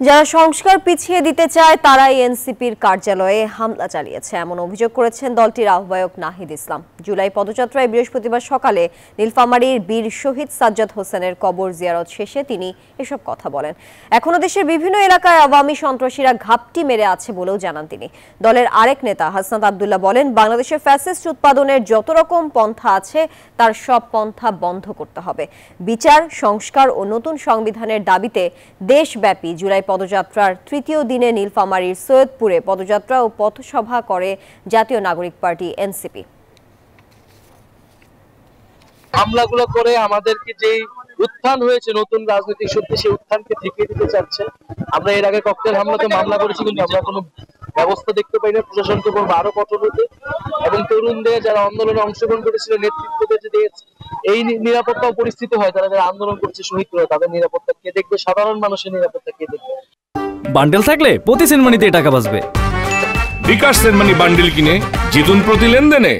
যারা সংস্কার পিছিয়ে দিতে চায় তারাই এনসিপির কার্যালয়ে হামলা চালিয়েছে এমন অভিযোগ করেছেন দলটির আহ্বায়ক নাহিদ ইসলাম। জুলাই পদযাত্রায় বৃহস্পতিবার সকালে নীলফামারীর বীর শহীদ সাজ্জাদ হোসেনের কবর জিয়ারত শেষে তিনি এসব কথা বলেন। এখনো দেশের বিভিন্ন এলাকায় আওয়ামী সন্ত্রাসীরা ঘাপটি মেরে আছে বলেও জানান তিনি। দলের আরেক নেতা হাসনাত আব্দুল্লাহ বলেন, বাংলাদেশের ফ্যাসিস্ট উৎপাদনের যত রকম পন্থা আছে তার সব পন্থা বন্ধ করতে হবে। বিচার, সংস্কার ও নতুন সংবিধানের দাবিতে দেশব্যাপী জুলাই পদযাত্রার তৃতীয় দিনে নীলফামারীর সৈয়দপুরে পদযাত্রা ও পথসভা করে জাতীয় নাগরিক পার্টি এনসিপি। হামলাগুলো করে আমাদেরকে যে উত্থান হয়েছে নতুন রাজনৈতিক শক্তি, সেই উত্থানকে ঠেকিয়ে দিতে চাচ্ছে। আমরা এর আগে ককটেল হামলাতে মামলা করেছি, কিন্তু আমরা কোনো ব্যবস্থা দেখতে পাই না। প্রশাসনকে বলবো আরো কঠোর হতে, এবং তরুণদের যারা আন্দোলনে অংশগ্রহণ করেছিল, নেতৃত্বদের যদি এই নিরাপত্তা পরিস্থিতি হয়, তারা যারা আন্দোলন করছে শহীদ করে, তাদের নিরাপত্তা কে দেখবে? সাধারণ মানুষের নিরাপত্তা কে দেখবে? বান্ডেল থাকলে প্রতি সেনমানিতে টাকা বাঁচবে। বিকাশ সেনমানি বান্ডেল কিনে জিতুন প্রতি লেনদেনে।